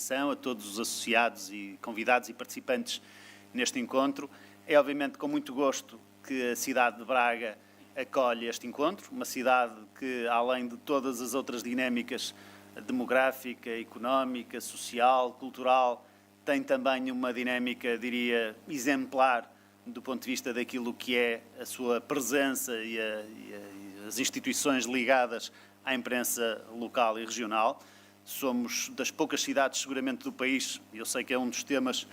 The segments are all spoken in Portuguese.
atenção, a todos os associados e convidados e participantes neste encontro. É obviamente com muito gosto que a cidade de Braga acolhe este encontro, uma cidade que, além de todas as outras dinâmicas demográfica, económica, social, cultural, tem também uma dinâmica, diria, exemplar do ponto de vista daquilo que é a sua presença e as instituições ligadas à imprensa local e regional. Somos das poucas cidades, seguramente, do país, eu sei que é um dos temas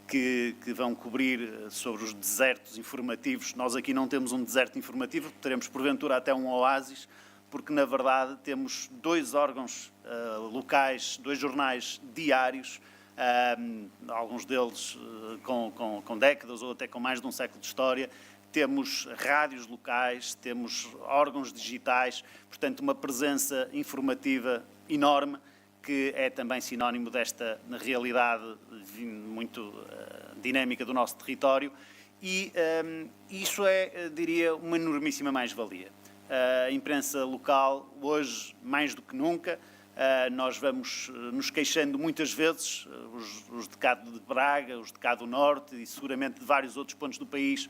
que vão cobrir sobre os desertos informativos. Nós aqui não temos um deserto informativo, teremos porventura até um oásis, porque na verdade temos 2 órgãos locais, 2 jornais diários, alguns deles com décadas ou até com mais de um século de história. Temos rádios locais, temos órgãos digitais, portanto uma presença informativa enorme, que é também sinónimo desta realidade muito dinâmica do nosso território, e isso é, diria, uma enormíssima mais-valia. A imprensa local, hoje, mais do que nunca, nós vamos nos queixando muitas vezes, os de cá de Braga, os de cá do Norte e seguramente de vários outros pontos do país,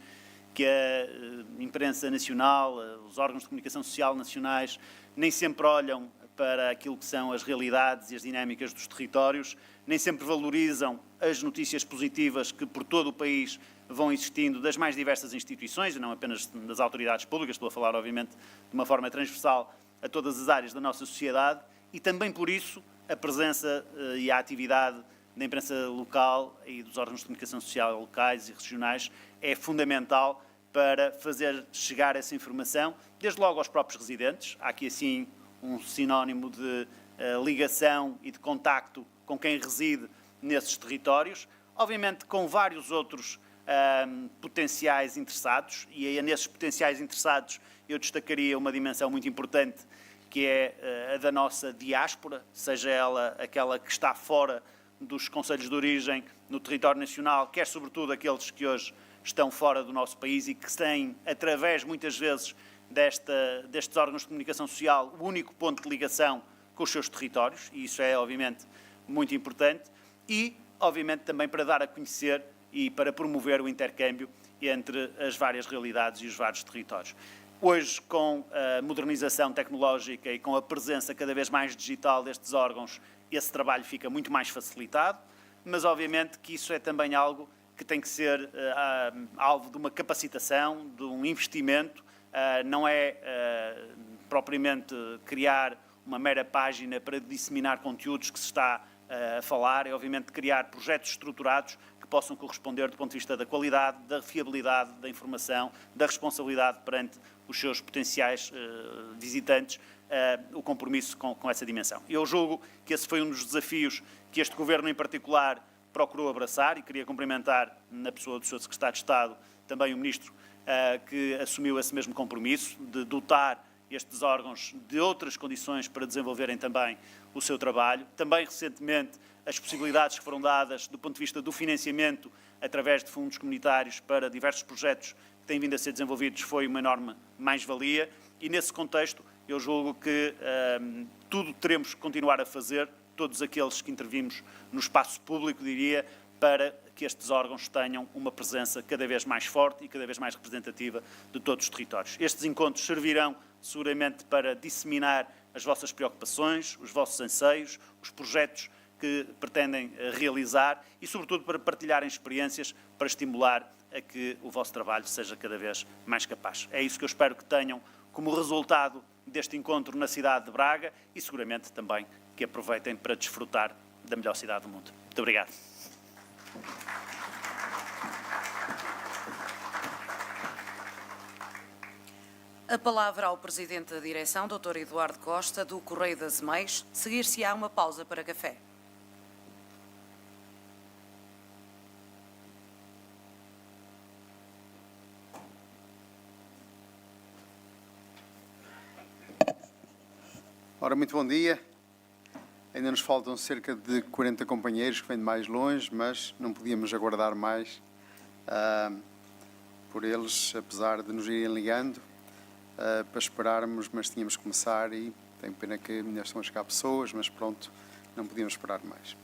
que a imprensa nacional, os órgãos de comunicação social nacionais, nem sempre olham para aquilo que são as realidades e as dinâmicas dos territórios, nem sempre valorizam as notícias positivas que por todo o país vão existindo das mais diversas instituições, e não apenas das autoridades públicas, estou a falar obviamente de uma forma transversal a todas as áreas da nossa sociedade, e também por isso a presença e a atividade da imprensa local e dos órgãos de comunicação social locais e regionais é fundamental para fazer chegar essa informação, desde logo aos próprios residentes. Há aqui assim um sinónimo de ligação e de contacto com quem reside nesses territórios, obviamente com vários outros potenciais interessados, e nesses potenciais interessados eu destacaria uma dimensão muito importante, que é a da nossa diáspora, seja ela aquela que está fora dos concelhos de origem no território nacional, quer sobretudo aqueles que hoje estão fora do nosso país e que têm, através muitas vezes destes órgãos de comunicação social, o único ponto de ligação com os seus territórios, e isso é obviamente muito importante, e obviamente também para dar a conhecer e para promover o intercâmbio entre as várias realidades e os vários territórios. Hoje, com a modernização tecnológica e com a presença cada vez mais digital destes órgãos, esse trabalho fica muito mais facilitado, mas obviamente que isso é também algo que tem que ser alvo de uma capacitação, de um investimento, não é propriamente criar uma mera página para disseminar conteúdos que se está a falar, é obviamente criar projetos estruturados que possam corresponder do ponto de vista da qualidade, da fiabilidade da informação, da responsabilidade perante os seus potenciais visitantes, o compromisso com essa dimensão. Eu julgo que esse foi um dos desafios que este Governo em particular procurou abraçar, e queria cumprimentar na pessoa do Sr. Secretário de Estado também o Ministro que assumiu esse mesmo compromisso de dotar estes órgãos de outras condições para desenvolverem também o seu trabalho. Também, recentemente, as possibilidades que foram dadas do ponto de vista do financiamento através de fundos comunitários para diversos projetos que têm vindo a ser desenvolvidos foi uma enorme mais-valia, e nesse contexto eu julgo que tudo teremos que continuar a fazer, todos aqueles que intervimos no espaço público, diria, para que estes órgãos tenham uma presença cada vez mais forte e cada vez mais representativa de todos os territórios. Estes encontros servirão seguramente para disseminar as vossas preocupações, os vossos anseios, os projetos que pretendem realizar e, sobretudo, para partilharem experiências para estimular a que o vosso trabalho seja cada vez mais capaz. É isso que eu espero que tenham como resultado deste encontro na cidade de Braga e, seguramente, também que aproveitem para desfrutar da melhor cidade do mundo. Muito obrigado. A palavra ao Presidente da Direção, Dr. Eduardo Costa, do Correio das EMEIs. Seguir-se-á uma pausa para café. Ora, muito bom dia. Ainda nos faltam cerca de 40 companheiros que vêm de mais longe, mas não podíamos aguardar mais por eles, apesar de nos irem ligando, para esperarmos, mas tínhamos que começar e tenho pena que ainda estão a chegar pessoas, mas pronto, não podíamos esperar mais.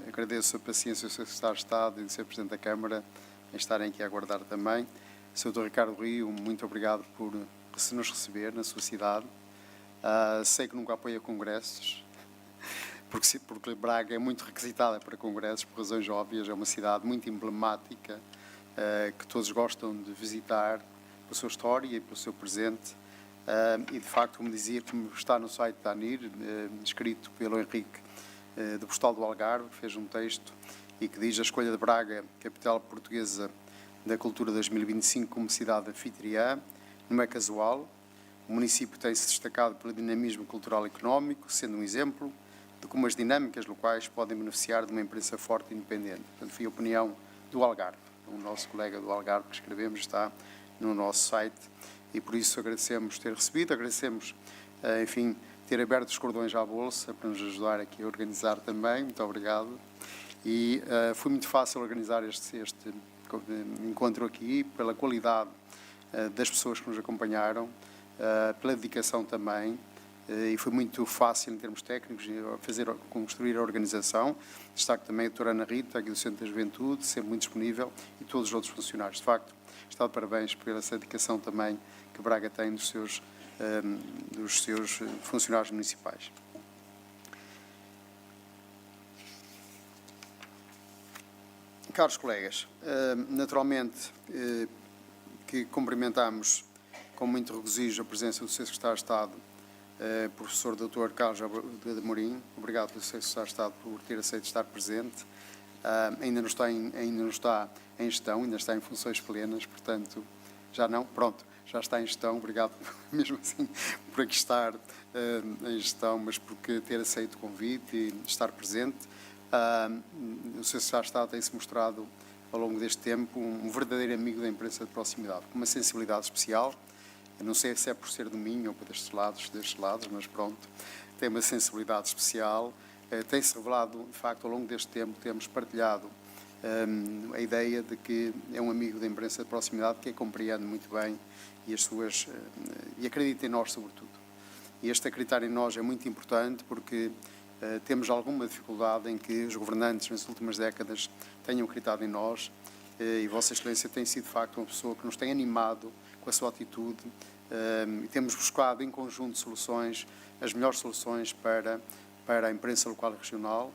agradeço a paciência do Sr. Secretário de Estado e do Sr. Presidente da Câmara em estarem aqui a aguardar também. Sr. Dr. Ricardo Rio, muito obrigado por nos receber na sua cidade. Sei que nunca apoia congressos, porque Braga é muito requisitada para congressos, por razões óbvias. É uma cidade muito emblemática, que todos gostam de visitar pela sua história e pelo seu presente. E, de facto, como dizia, como está no site da ANIR, escrito pelo Henrique, do Postal do Algarve, que fez um texto e que diz: a escolha de Braga, capital portuguesa da cultura 2025, como cidade anfitriã, não é casual. O município tem-se destacado pelo dinamismo cultural e económico, sendo um exemplo de como as dinâmicas locais podem beneficiar de uma imprensa forte e independente. Portanto, foi a opinião do Algarve. O nosso colega do Algarve que escrevemos está no nosso site e por isso agradecemos ter recebido, agradecemos, enfim, ter aberto os cordões à Bolsa para nos ajudar aqui a organizar também. Muito obrigado. E foi muito fácil organizar este encontro aqui, pela qualidade das pessoas que nos acompanharam, pela dedicação também, e foi muito fácil em termos técnicos construir a organização. Destaco também a doutora Ana Rita, aqui do Centro da Juventude, sempre muito disponível, e todos os outros funcionários. De facto, está de parabéns pela essa dedicação também que Braga tem dos seus funcionários municipais. Caros colegas, naturalmente que cumprimentamos com muito regozijo a presença do Sr. Secretário de Estado, professor Dr. Carlos de Amorim. Obrigado pelo Sr. Secretário de Estado por ter aceito estar presente. Ainda não está em gestão, ainda está em funções plenas, portanto, já está em gestão. Obrigado mesmo assim por aqui estar em gestão, mas por ter aceito o convite e estar presente. O Sr. Secretário de Estado tem-se mostrado ao longo deste tempo um verdadeiro amigo da imprensa de proximidade, com uma sensibilidade especial. Eu não sei se é por ser do Minho ou por destes lados, mas pronto, tem uma sensibilidade especial. Tem-se revelado, de facto, ao longo deste tempo, temos partilhado a ideia de que é um amigo da imprensa de proximidade, que a compreende muito bem e acredita em nós, sobretudo. E este acreditar em nós é muito importante porque temos alguma dificuldade em que os governantes, nas últimas décadas, tenham acreditado em nós, e Vossa Excelência tem sido, de facto, uma pessoa que nos tem animado com a sua atitude, e temos buscado em conjunto soluções, as melhores soluções para a imprensa local e regional.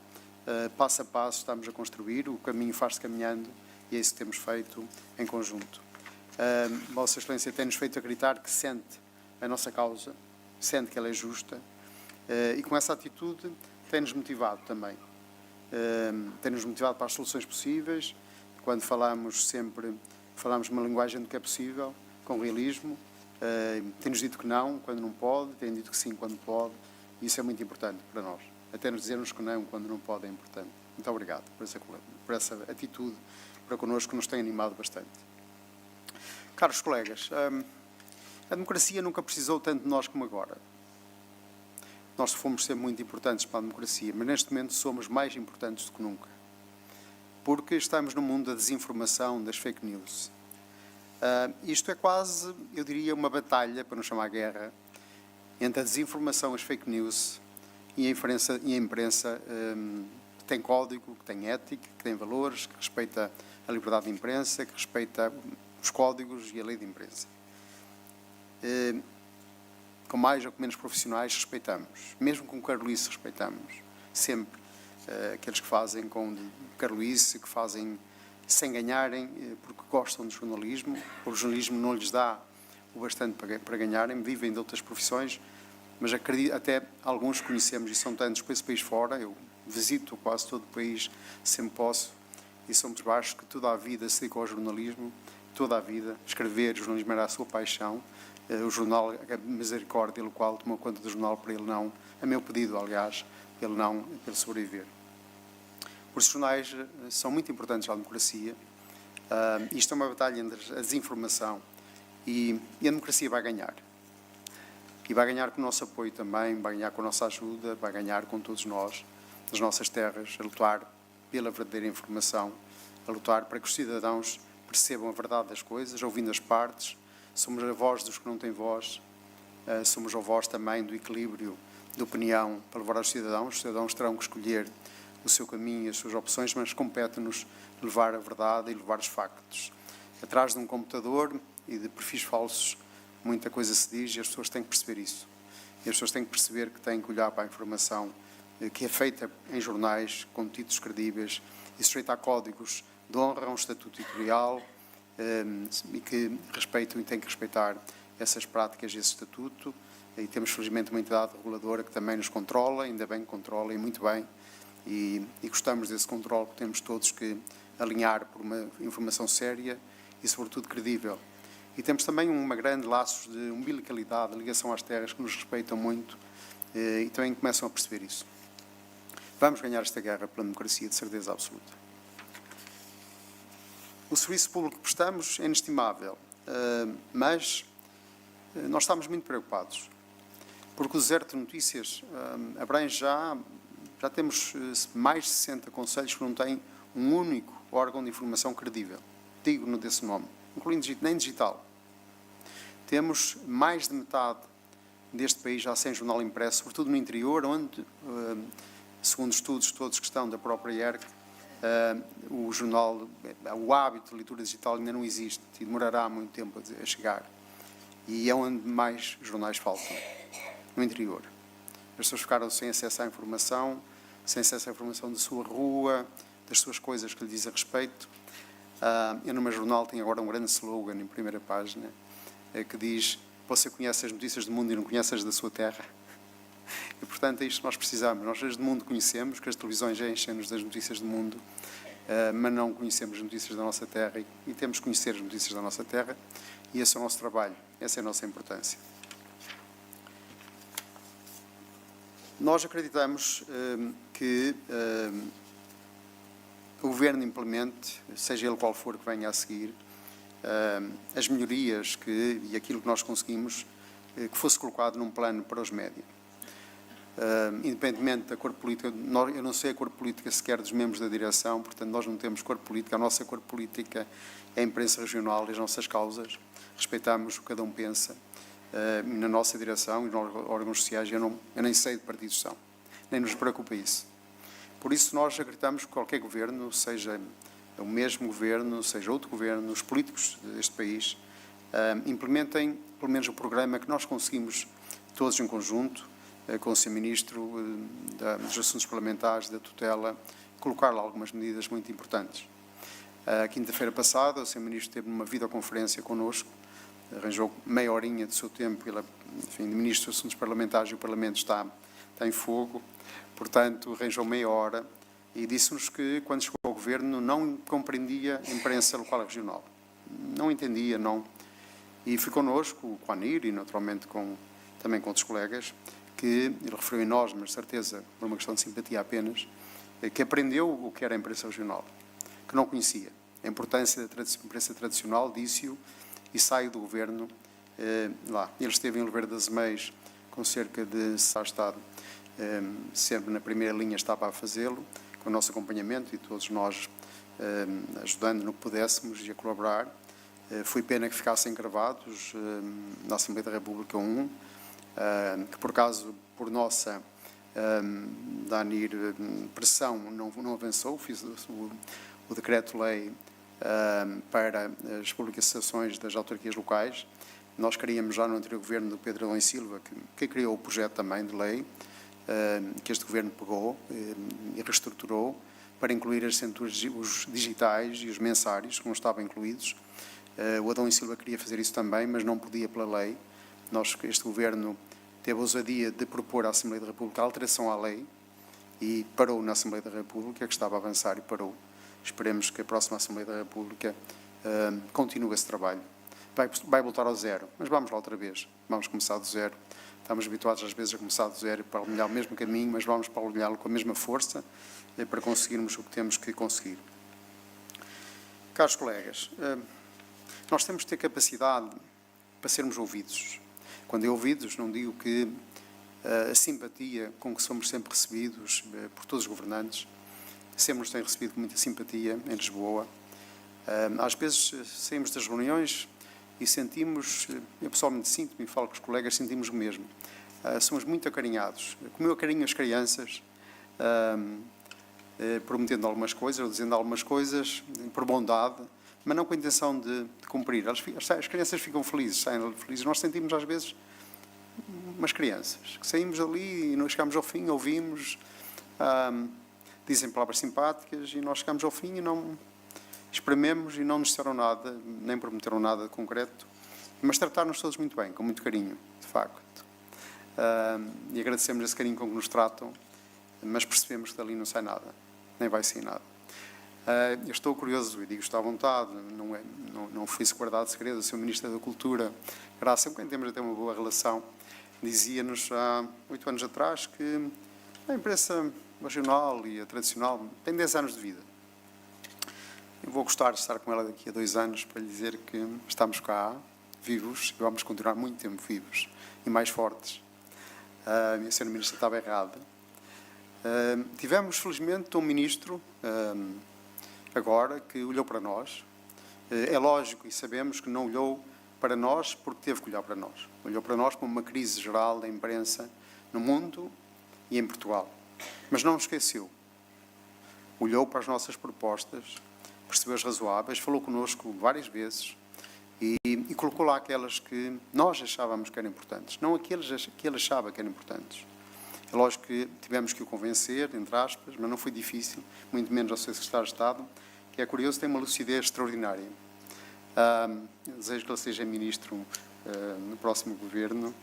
Passo a passo estamos a construir, o caminho faz-se caminhando e é isso que temos feito em conjunto. Vossa Excelência tem-nos feito acreditar que sente a nossa causa, sente que ela é justa, e com essa atitude tem-nos motivado também. Tem-nos motivado para as soluções possíveis. Quando falamos uma linguagem do que é possível, com realismo. Tem-nos dito que não quando não pode, tem dito que sim quando pode, e isso é muito importante para nós. Até nos dizermos que não quando não pode é importante. Muito obrigado por essa atitude para connosco, que nos tem animado bastante. Caros colegas, a democracia nunca precisou tanto de nós como agora. Nós fomos sempre muito importantes para a democracia, mas neste momento somos mais importantes do que nunca. Porque estamos no mundo da desinformação, das fake news. Isto é quase, eu diria, uma batalha, para não chamar guerra, entre a desinformação, as fake news e a imprensa que tem código, que tem ética, que tem valores, que respeita a liberdade de imprensa, que respeita os códigos e a lei de imprensa. Com mais ou com menos profissionais, respeitamos. Mesmo com carolice, respeitamos. Sempre. Aqueles que fazem com carolice, que fazem sem ganharem, porque gostam do jornalismo. O jornalismo não lhes dá o bastante para ganharem. Vivem de outras profissões, mas acredito, até alguns conhecemos, e são tantos por esse país fora. Eu visito quase todo o país, sempre posso, e somos baixos que toda a vida se dedicou ao jornalismo, toda a vida. Escrever, o jornalismo era a sua paixão. O jornal, a Misericórdia, o qual tomou conta do jornal para ele não, a meu pedido, aliás, para ele sobreviver. Os jornais são muito importantes à democracia. Isto é uma batalha entre a desinformação e a democracia vai ganhar. E vai ganhar com o nosso apoio também, vai ganhar com a nossa ajuda, vai ganhar com todos nós, nas nossas terras, a lutar pela verdadeira informação, a lutar para que os cidadãos percebam a verdade das coisas, ouvindo as partes. Somos a voz dos que não têm voz, somos a voz também do equilíbrio de opinião para levar aos cidadãos. Os cidadãos terão que escolher o seu caminho e as suas opções, mas compete-nos levar a verdade e levar os factos. Atrás de um computador e de perfis falsos, muita coisa se diz e as pessoas têm que perceber isso. E as pessoas têm que perceber que têm que olhar para a informação que é feita em jornais, com títulos credíveis e sujeita a códigos de honra, um estatuto editorial e que respeitam e têm que respeitar essas práticas e esse estatuto. E temos, felizmente, uma entidade reguladora que também nos controla, ainda bem que controla e muito bem. E gostamos desse controle, porque temos todos que alinhar por uma informação séria e, sobretudo, credível. E temos também uma grande laços de umbilicalidade, de ligação às terras, que nos respeitam muito e também começam a perceber isso. Vamos ganhar esta guerra pela democracia, de certeza absoluta. O serviço público que prestamos é inestimável, mas nós estamos muito preocupados, porque o Zero de Notícias abrange já temos mais de 60 concelhos que não têm um único órgão de informação credível, digno desse nome, incluindo nem digital. Temos mais de metade deste país já sem jornal impresso, sobretudo no interior, onde, segundo estudos todos que estão da própria IERC, o jornal, o hábito de leitura digital ainda não existe e demorará muito tempo a chegar. E é onde mais jornais faltam, no interior. As pessoas ficaram sem acesso à informação, sem acesso à informação da sua rua, das suas coisas que lhe diz a respeito. Eu, no meu jornal, tenho agora um grande slogan em primeira página, que diz: você conhece as notícias do mundo e não conhece as da sua terra? E, portanto, é isto que nós precisamos. Nós, as do mundo, conhecemos, que as televisões enchem-nos das notícias do mundo, mas não conhecemos as notícias da nossa terra e temos que conhecer as notícias da nossa terra, e esse é o nosso trabalho, essa é a nossa importância. Nós acreditamos que o Governo implemente, seja ele qual for que venha a seguir, as melhorias e aquilo que nós conseguimos, que fosse colocado num plano para os médios. Independentemente da cor política, eu não sei a cor política sequer dos membros da direção, portanto nós não temos cor política, a nossa cor política é a imprensa regional e as nossas causas, respeitamos o que cada um pensa, na nossa direção e nos órgãos sociais eu nem sei de partidos são, nem nos preocupa isso. Por isso nós acreditamos que qualquer governo, seja o mesmo governo, seja outro governo, os políticos deste país, implementem pelo menos o programa que nós conseguimos todos em conjunto, com o Sr. Ministro dos Assuntos Parlamentares, da tutela, colocar lá algumas medidas muito importantes. Quinta-feira passada, o Sr. Ministro teve uma videoconferência connosco, arranjou meia horinha do seu tempo, enfim, o Ministro dos Assuntos Parlamentares e o Parlamento está em fogo, portanto, arranjou meia hora e disse-nos que, quando chegou ao Governo, não compreendia a imprensa local e regional. Não entendia, não. E foi connosco, com a ANIR e, naturalmente, também com outros colegas, que ele referiu em nós, mas certeza, por uma questão de simpatia apenas, que aprendeu o que era a imprensa regional, que não conhecia. A importância da imprensa tradicional, disse-o, e saiu do Governo lá. Ele esteve em Oliveira das Meias com cerca de Estado, sempre na primeira linha estava a fazê-lo, com o nosso acompanhamento e todos nós ajudando no que pudéssemos e a colaborar. Foi pena que ficassem gravados na Assembleia da República 1, que por acaso, por nossa da ANIR pressão, não avançou. Fiz o decreto-lei para as publicações das autarquias locais. Nós queríamos, já no anterior governo do Pedro Adão e Silva, que criou o projeto também de lei, que este governo pegou e reestruturou para incluir as assinaturas, os digitais e os mensários, que não estavam incluídos. O Adão e Silva queria fazer isso também, mas não podia pela lei. Este governo teve a ousadia de propor à Assembleia da República a alteração à lei e parou na Assembleia da República, que estava a avançar e parou. Esperemos que a próxima Assembleia da República continue esse trabalho. Vai voltar ao zero, mas vamos lá outra vez. Vamos começar do zero. Estamos habituados às vezes a começar do zero para olhar o mesmo caminho, mas vamos para olhá-lo com a mesma força para conseguirmos o que temos que conseguir. Caros colegas, nós temos que ter capacidade para sermos ouvidos. Quando é ouvidos, não digo que a simpatia com que somos sempre recebidos por todos os governantes, sempre nos têm recebido com muita simpatia em Lisboa. Às vezes saímos das reuniões e sentimos, eu pessoalmente sinto-me e falo com os colegas, sentimos o mesmo. Somos muito acarinhados. Como eu acarinho as crianças, prometendo algumas coisas, ou dizendo algumas coisas por bondade, mas não com a intenção de cumprir. As crianças ficam felizes, saem felizes. Nós sentimos às vezes umas crianças que saímos ali e não chegamos ao fim, ouvimos, dizem palavras simpáticas e nós chegamos ao fim e não esprememos e não nos disseram nada, nem prometeram nada de concreto, mas trataram-nos todos muito bem, com muito carinho, de facto. E agradecemos esse carinho com que nos tratam, mas percebemos que dali não sai nada, nem vai sair nada. Eu estou curioso, e digo isto à vontade, não foi guardado segredo, o Sr. Ministro da Cultura, Graça, com quem temos até uma boa relação, dizia-nos há 8 anos atrás que a imprensa regional e a tradicional tem 10 anos de vida. Eu vou gostar de estar com ela daqui a 2 anos para lhe dizer que estamos cá, vivos, e vamos continuar muito tempo vivos e mais fortes. A Sra. Ministra estava errada. Tivemos, felizmente, um Ministro, agora, que olhou para nós. É lógico e sabemos que não olhou para nós porque teve que olhar para nós. Olhou para nós como uma crise geral da imprensa no mundo e em Portugal. Mas não nos esqueceu. Olhou para as nossas propostas, percebeu-as razoáveis, falou connosco várias vezes e colocou lá aquelas que nós achávamos que eram importantes, não aqueles que ele achava que eram importantes. É lógico que tivemos que o convencer, entre aspas, mas não foi difícil, muito menos ao Sr. Secretário de Estado, que é curioso, tem uma lucidez extraordinária. Desejo que ele seja Ministro no próximo Governo.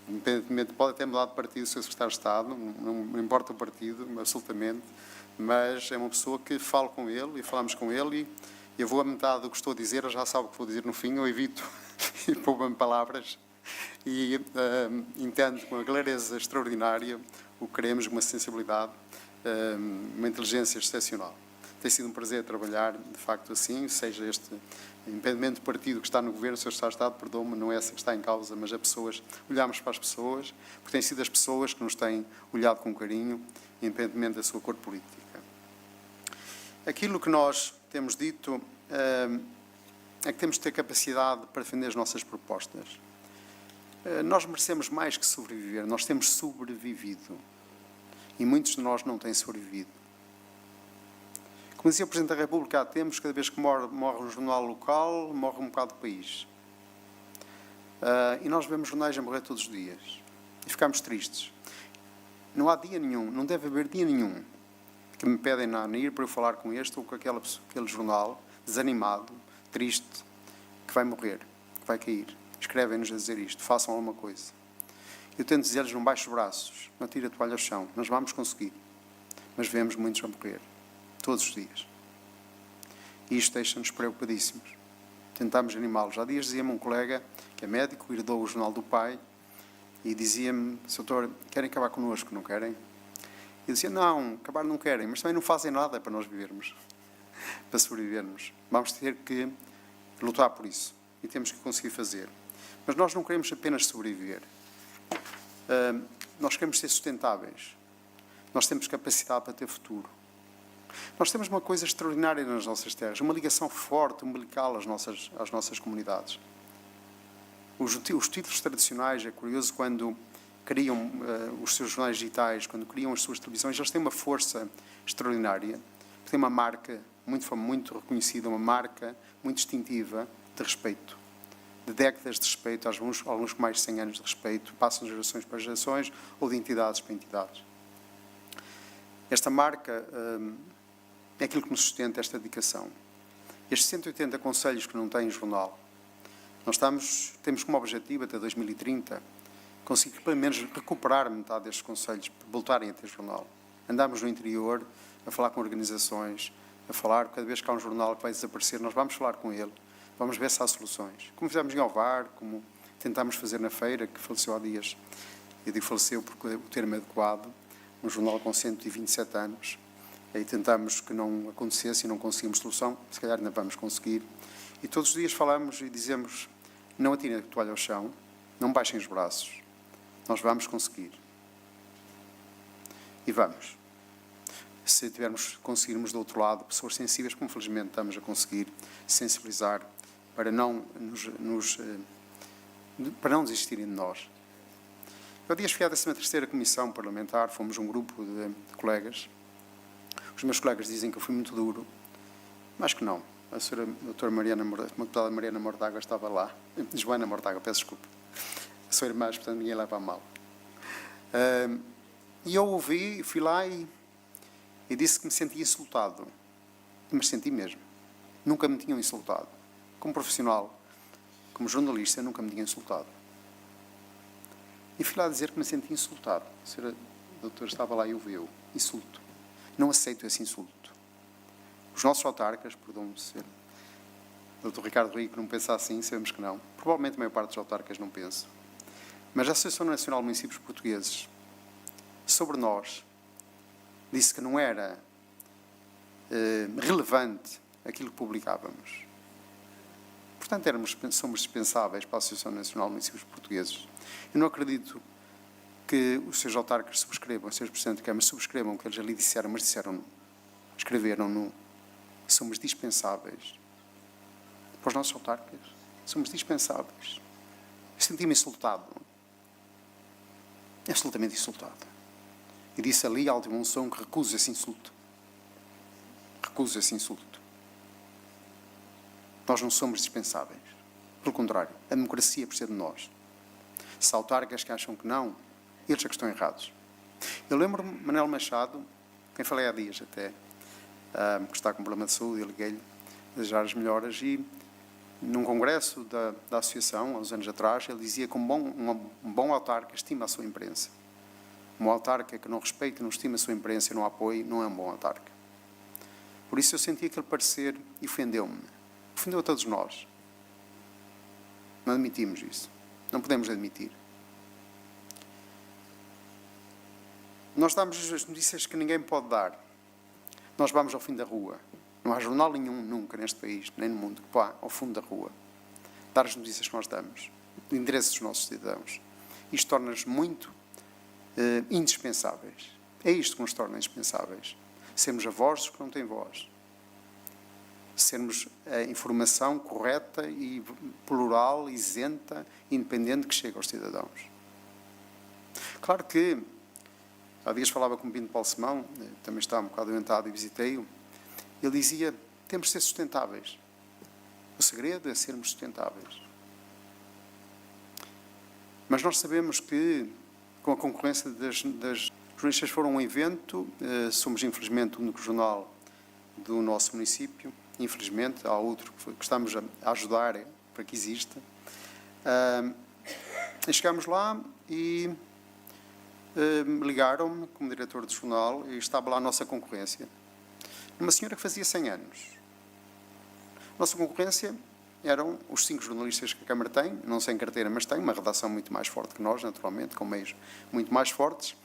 Independentemente, pode até mudar de partido o Sr. Secretário de Estado, não importa o partido, absolutamente, mas é uma pessoa que falo com ele e falamos com ele e eu vou a metade do que estou a dizer, eu já sabe o que vou dizer no fim, eu evito e poupo-me palavras e entendo com uma clareza extraordinária o que queremos, uma sensibilidade, uma inteligência excepcional. Tem sido um prazer trabalhar, de facto, assim, seja este independente partido que está no Governo, o Sr. Secretário de Estado, perdoe-me, não é essa que está em causa, mas a pessoas, olhamos para as pessoas, porque têm sido as pessoas que nos têm olhado com carinho, independentemente da sua cor política. Aquilo que nós temos dito é que temos de ter capacidade para defender as nossas propostas. Nós merecemos mais que sobreviver, nós temos sobrevivido. E muitos de nós não têm sobrevivido. Como dizia o Presidente da República há tempos, cada vez que morre um jornal local, morre um bocado do país. E nós vemos jornais a morrer todos os dias. E ficamos tristes. Não há dia nenhum, não deve haver dia nenhum que me pedem na ANIR para eu falar com este ou com aquele jornal, desanimado, triste, que vai morrer, que vai cair. Escrevem-nos a dizer isto, façam alguma coisa. Eu tento dizer-lhes, não baixem os braços, não tire a toalha ao chão, nós vamos conseguir. Mas vemos muitos a morrer, todos os dias. E isto deixa-nos preocupadíssimos. Tentamos animá-los. Há dias dizia-me um colega, que é médico, herdou o jornal do pai, e dizia-me, Doutor, querem acabar connosco, não querem? E eu dizia, não, acabar não querem, mas também não fazem nada para nós vivermos, para sobrevivermos. Vamos ter que lutar por isso, e temos que conseguir fazer. Mas nós não queremos apenas sobreviver. Nós queremos ser sustentáveis. Nós temos capacidade para ter futuro. Nós temos uma coisa extraordinária nas nossas terras, uma ligação forte, umbilical às nossas comunidades. Os títulos tradicionais, é curioso, quando criam os seus jornais digitais, quando criam as suas televisões, eles têm uma força extraordinária, têm uma marca muito reconhecida, uma marca muito distintiva de respeito, de décadas de respeito, alguns com mais de 100 anos de respeito, passam de gerações para gerações ou de entidades para entidades. Esta marca é aquilo que nos sustenta esta dedicação. Estes 180 concelhos que não têm jornal, nós temos como objetivo, até 2030, conseguir pelo menos recuperar metade destes concelhos para voltarem a ter jornal. Andamos no interior a falar com organizações, a falar, cada vez que há um jornal que vai desaparecer, nós vamos falar com ele, vamos ver se há soluções. Como fizemos em Ovar, como tentámos fazer na feira, que faleceu há dias. Eu digo faleceu porque o termo é adequado, um jornal com 127 anos. Aí tentámos que não acontecesse e não conseguimos solução, se calhar ainda vamos conseguir. E todos os dias falamos e dizemos, não atirem a toalha ao chão, não baixem os braços, nós vamos conseguir. E vamos. Se conseguirmos do outro lado pessoas sensíveis, como felizmente estamos a conseguir sensibilizar para não desistirem de nós. Eu dias fui à 13ª Comissão Parlamentar, fomos um grupo de colegas, Os meus colegas dizem que eu fui muito duro, mas que não. A senhora doutora deputada Mariana Mortágua estava lá. Joana Mortágua, peço desculpa. Sou irmã, portanto ninguém leva a mal. E eu ouvi, fui lá e disse que me sentia insultado. Mas senti mesmo. Nunca me tinham insultado. Como profissional, como jornalista, nunca me tinham insultado. E fui lá dizer que me sentia insultado. A senhora doutora estava lá e ouviu. Insulto. Não aceito esse insulto. Os nossos autarcas, perdoam-me se o Dr. Ricardo Rico não pensa assim, sabemos que não. Provavelmente a maior parte dos autarcas não pensa. Mas a Associação Nacional de Municípios Portugueses, sobre nós, disse que não era relevante aquilo que publicávamos. Portanto, somos dispensáveis para a Associação Nacional de Municípios Portugueses. Eu não acredito que os seus autarcas subscrevam, os seus presidentes de Câmara subscrevam o que eles ali disseram, mas escreveram-no. Somos dispensáveis. Para os nossos autarcas, somos dispensáveis. Senti-me insultado. Absolutamente insultado. E disse ali, alto e bom som, que recuso esse insulto. Recuso esse insulto. Nós não somos dispensáveis. Pelo contrário, a democracia precisa de nós. Se há autarcas que acham que não, eles é que estão errados. Eu lembro-me, Manuel Machado, quem falei há dias até, que está com problema de saúde, eu liguei-lhe a desejar as melhoras e, num congresso da associação, há uns anos atrás, ele dizia que um bom autarca estima a sua imprensa. Um autarca que não respeita, não estima a sua imprensa e não a apoia, não é um bom autarca. Por isso eu senti aquele parecer e ofendeu-me. Ofendeu a todos nós. Não admitimos isso. Não podemos admitir. Nós damos as notícias que ninguém pode dar. Nós vamos ao fim da rua. Não há jornal nenhum, nunca, neste país, nem no mundo, que vá ao fundo da rua dar as notícias que nós damos, de interesses dos nossos cidadãos. Isto torna-nos muito indispensáveis. É isto que nos torna indispensáveis. Sermos a voz dos que não têm voz. Sermos a informação correta e plural, isenta, independente que chega aos cidadãos. Claro que há dias falava com o Pinto Paulo Simão, também está um bocado doentado e visitei-o. Ele dizia, temos de ser sustentáveis. O segredo é sermos sustentáveis. Mas nós sabemos que, com a concorrência das jornalistas foram um evento, somos infelizmente o único jornal do nosso município, infelizmente, há outro que estamos a ajudar para que exista. E chegámos lá e ligaram-me como diretor do jornal e estava lá a nossa concorrência. Uma senhora que fazia 100 anos. A nossa concorrência eram os 5 jornalistas que a Câmara tem, não sem carteira, mas tem uma redação muito mais forte que nós, naturalmente, com meios muito mais fortes.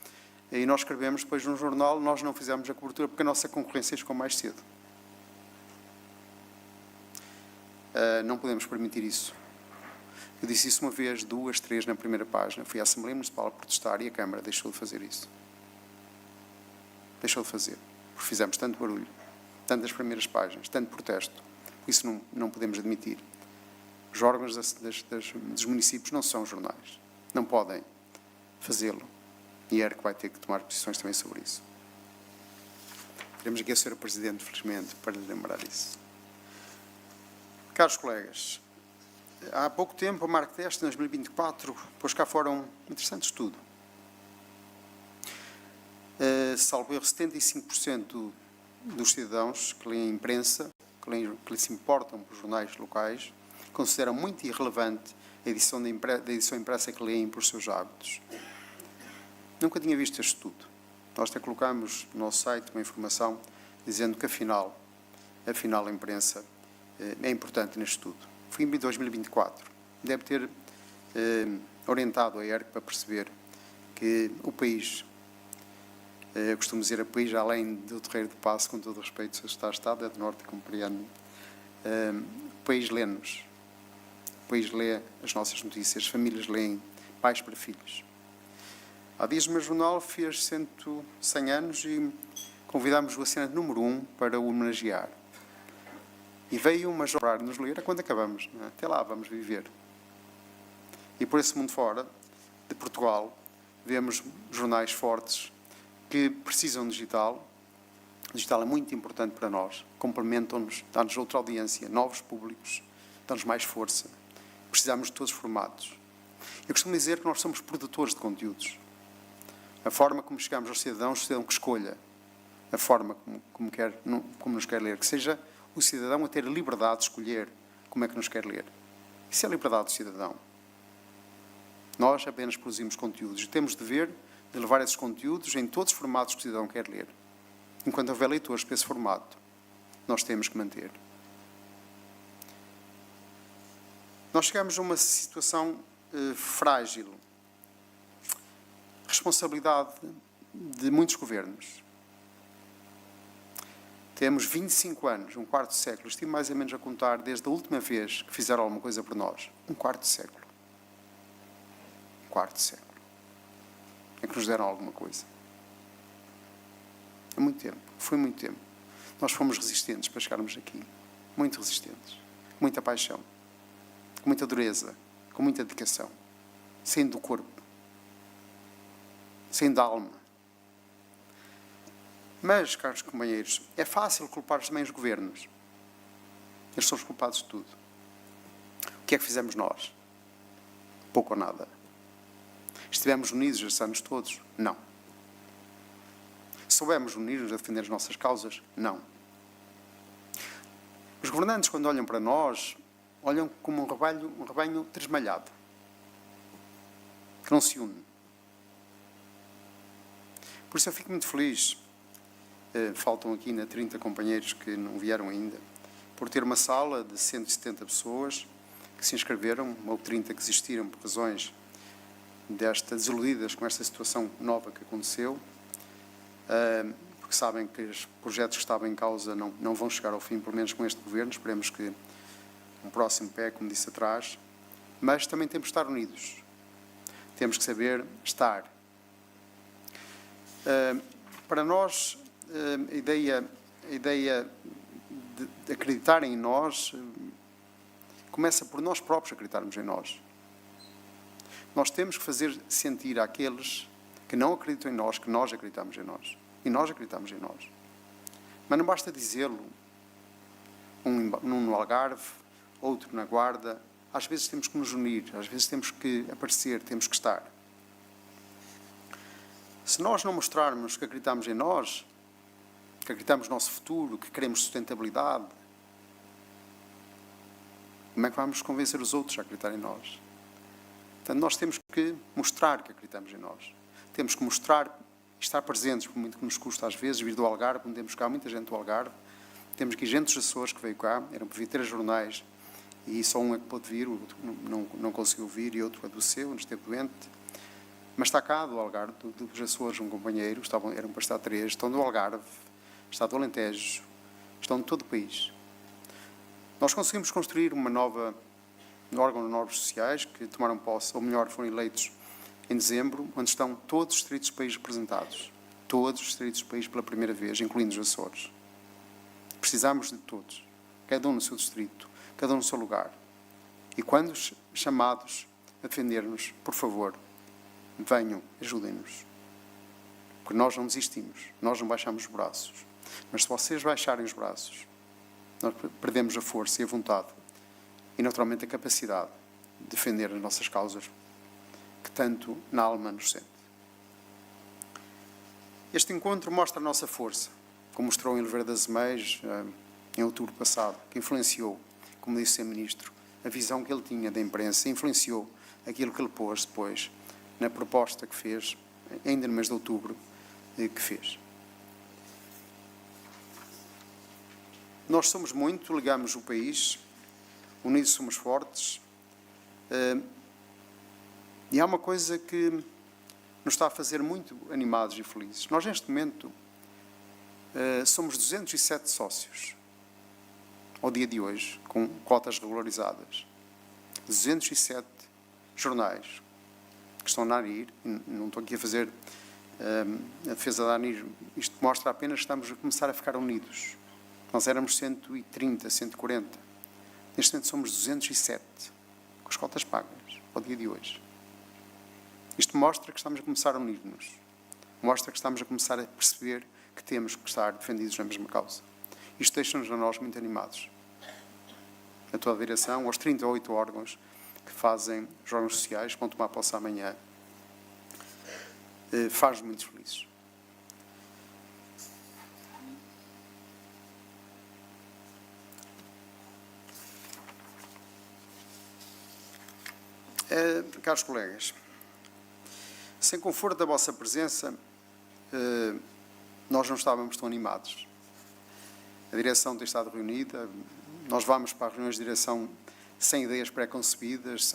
E nós escrevemos depois num jornal, nós não fizemos a cobertura porque a nossa concorrência chegou mais cedo. Não podemos permitir isso. Eu disse isso uma vez, 2, 3 na primeira página. Fui à Assembleia Municipal a protestar e a Câmara deixou de fazer isso. Deixou de fazer. Porque fizemos tanto barulho, tantas primeiras páginas, tanto protesto. Isso não podemos admitir. Os órgãos dos municípios não são jornais. Não podem fazê-lo. E a ERC vai ter que tomar posições também sobre isso. Teremos aqui a Sra. Presidente, felizmente, para lhe lembrar isso. Caros colegas, há pouco tempo a Marktest, em 2024, pôs cá fora um interessante estudo. Salvo erro, 75% dos cidadãos que leem a imprensa, que se importam por jornais locais, consideram muito irrelevante a edição impressa que leem por seus hábitos. Nunca tinha visto este estudo. Nós até colocámos no nosso site uma informação dizendo que, afinal a imprensa é importante neste estudo. Foi em 2024. Deve ter orientado a ERC para perceber que o país, eu costumo dizer, o país além do Terreiro de Paço, com todo o respeito, se está Estado, é do Norte, compreendo, o país lê-nos. O país lê as nossas notícias, as famílias leem, pais para filhos. Há dias o meu jornal fez 100 anos e convidámos o assinante número 1 para o homenagear. E veio uma jovem nos ler a quando acabamos. Não é? Até lá vamos viver. E por esse mundo fora, de Portugal, vemos jornais fortes que precisam digital, O digital é muito importante para nós, complementam-nos, dá-nos outra audiência, novos públicos, dá-nos mais força. Precisamos de todos formados. Eu costumo dizer que nós somos produtores de conteúdos. A forma como chegamos aos cidadãos, o cidadão que escolha a forma como nos quer ler, que seja o cidadão a ter liberdade de escolher como é que nos quer ler. Isso é a liberdade do cidadão. Nós apenas produzimos conteúdos e temos dever de levar esses conteúdos em todos os formatos que o cidadão quer ler. Enquanto houver leitores para esse formato, nós temos que manter. Nós chegamos a uma situação frágil. Responsabilidade de muitos governos. Temos 25 anos, um quarto de século, estive mais ou menos a contar desde a última vez que fizeram alguma coisa por nós. Um quarto de século. Um quarto de século. É que nos deram alguma coisa. Há muito tempo. Foi muito tempo. Nós fomos resistentes para chegarmos aqui. Muito resistentes. Com muita paixão. Com muita dureza. Com muita dedicação. Saindo do corpo. Saindo da alma. Mas, caros companheiros, é fácil culpar também os governos. Eles são os culpados de tudo. O que é que fizemos nós? Pouco ou nada. Estivemos unidos estes anos todos? Não. Soubemos unir-nos a defender as nossas causas? Não. Os governantes, quando olham para nós, olham como um rebanho tresmalhado, que não se une. Por isso eu fico muito feliz. Faltam aqui ainda 30 companheiros que não vieram ainda, por ter uma sala de 170 pessoas que se inscreveram, ou 30 que desistiram por razões desiludidas com esta situação nova que aconteceu, porque sabem que os projetos que estavam em causa não vão chegar ao fim, pelo menos com este governo. Esperemos que um próximo pé, como disse atrás, mas também temos que estar unidos. Temos que saber estar. Para nós, a ideia de acreditar em nós começa por nós próprios acreditarmos em nós. Nós temos que fazer sentir àqueles que não acreditam em nós que nós acreditamos em nós. E nós acreditamos em nós. Mas não basta dizê-lo. Um no Algarve, outro na Guarda. Às vezes temos que nos unir, às vezes temos que aparecer, temos que estar. Se nós não mostrarmos que acreditamos em nós, que acreditamos no nosso futuro, que queremos sustentabilidade, como é que vamos convencer os outros a acreditar em nós? Portanto, nós temos que mostrar que acreditamos em nós. Temos que mostrar, estar presentes, por muito que nos custa às vezes, vir do Algarve, não temos cá muita gente do Algarve. Temos aqui gente dos Açores que veio cá, eram para vir 3 jornais, e só um é que pôde vir, o outro não conseguiu vir, e outro adoeceu, não esteve doente. Mas está cá do Algarve, dos Açores, um companheiro, eram para estar 3, estão do Algarve, está do Alentejo, estão de todo o país. Nós conseguimos construir um órgão de normas sociais que tomaram posse, ou melhor, foram eleitos em dezembro, onde estão todos os distritos do país representados. Todos os distritos do país pela primeira vez, incluindo os Açores. Precisamos de todos, cada um no seu distrito, cada um no seu lugar. E quando chamados a defender-nos, por favor, venham, ajudem-nos. Porque nós não desistimos, nós não baixamos os braços. Mas se vocês baixarem os braços, nós perdemos a força e a vontade e, naturalmente, a capacidade de defender as nossas causas que tanto na alma nos sente. Este encontro mostra a nossa força, como mostrou em Oliveira das Meias, em outubro passado, que influenciou, como disse o Sr. Ministro, a visão que ele tinha da imprensa, influenciou aquilo que ele pôs depois na proposta que fez, ainda no mês de outubro, que fez. Nós somos muito, ligamos o país, unidos somos fortes, e há uma coisa que nos está a fazer muito animados e felizes. Nós, neste momento, somos 207 sócios, ao dia de hoje, com cotas regularizadas. 207 jornais que estão na ANIR, não estou aqui a fazer a defesa da ANIR, isto mostra apenas que estamos a começar a ficar unidos. Nós éramos 130, 140. Neste momento somos 207, com as cotas pagas, ao dia de hoje. Isto mostra que estamos a começar a unir-nos. Mostra que estamos a começar a perceber que temos que estar defendidos na mesma causa. Isto deixa-nos a nós muito animados. A toda a direção, aos 38 órgãos que fazem os órgãos sociais, vão tomar posse amanhã, faz-nos muito felizes. Caros colegas, sem conforto da vossa presença, nós não estávamos tão animados. A direção tem estado reunida, nós vamos para as reuniões de direção sem ideias pré-concebidas,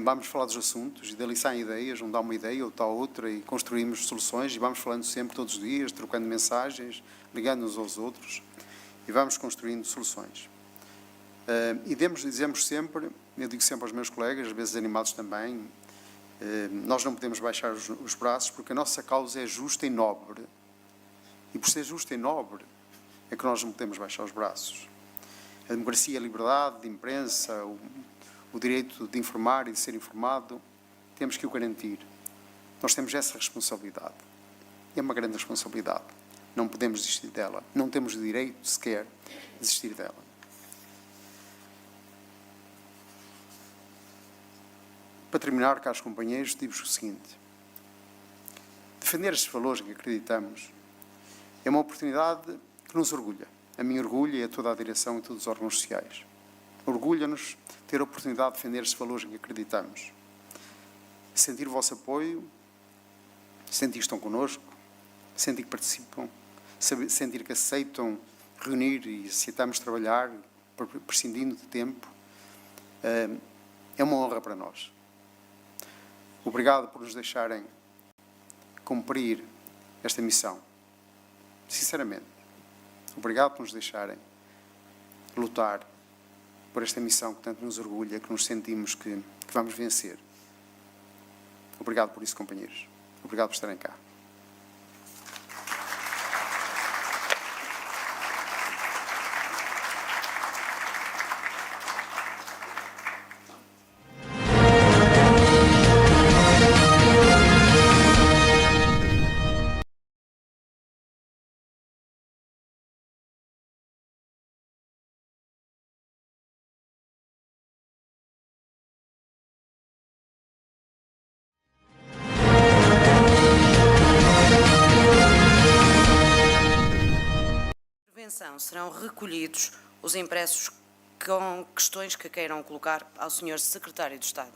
vamos falar dos assuntos e dali saem ideias, um dá uma ideia, outro dá outra e construímos soluções e vamos falando sempre todos os dias, trocando mensagens, ligando uns aos outros e vamos construindo soluções. E dizemos sempre, eu digo sempre aos meus colegas, às vezes animados também, nós não podemos baixar os braços porque a nossa causa é justa e nobre. E por ser justa e nobre é que nós não podemos baixar os braços. A democracia, a liberdade de imprensa, o direito de informar e de ser informado, temos que o garantir. Nós temos essa responsabilidade. É uma grande responsabilidade. Não podemos desistir dela. Não temos o direito sequer de desistir dela. Para terminar, caros companheiros, digo-vos o seguinte. Defender estes valores em que acreditamos é uma oportunidade que nos orgulha. A mim orgulha e a toda a direção e todos os órgãos sociais. Orgulha-nos ter a oportunidade de defender estes valores em que acreditamos. Sentir o vosso apoio, sentir que estão connosco, sentir que participam, sentir que aceitam reunir e aceitamos trabalhar, prescindindo de tempo, é uma honra para nós. Obrigado por nos deixarem cumprir esta missão. Sinceramente, obrigado por nos deixarem lutar por esta missão que tanto nos orgulha, que nos sentimos que vamos vencer. Obrigado por isso, companheiros. Obrigado por estarem cá. Serão recolhidos os impressos com questões que queiram colocar ao Sr. Secretário de Estado.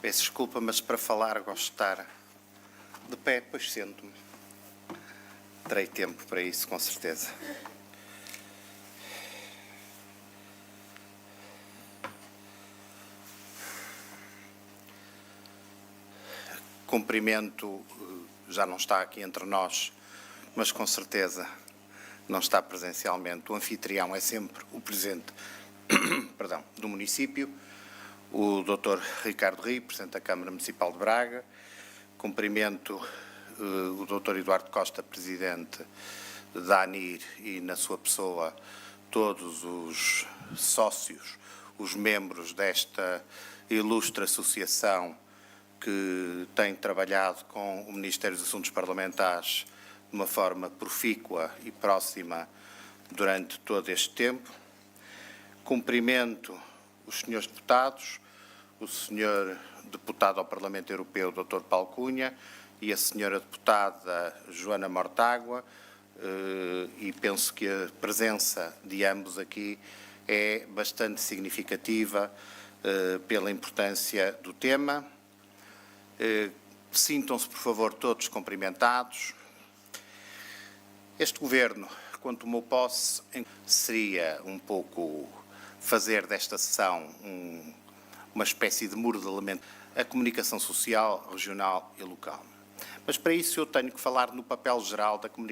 Peço desculpa, mas para falar gosto de estar de pé, depois sento-me. Terei tempo para isso, com certeza. Cumprimento, já não está aqui entre nós, mas com certeza não está presencialmente. O anfitrião é sempre o presidente perdão, do município, o Dr. Ricardo Rio, Presidente da Câmara Municipal de Braga. Cumprimento o Dr. Eduardo Costa, Presidente da ANIR, e na sua pessoa todos os sócios, os membros desta ilustre associação que tem trabalhado com o Ministério dos Assuntos Parlamentares de uma forma profícua e próxima durante todo este tempo. Cumprimento os senhores deputados, o senhor deputado ao Parlamento Europeu, Dr. Paulo Cunha, e a senhora deputada Joana Mortágua, e penso que a presença de ambos aqui é bastante significativa pela importância do tema. Sintam-se, por favor, todos cumprimentados. Este Governo, quando tomou posse, seria um pouco fazer desta sessão uma espécie de modelamento, a comunicação social, regional e local. Mas para isso eu tenho que falar no papel geral da comunicação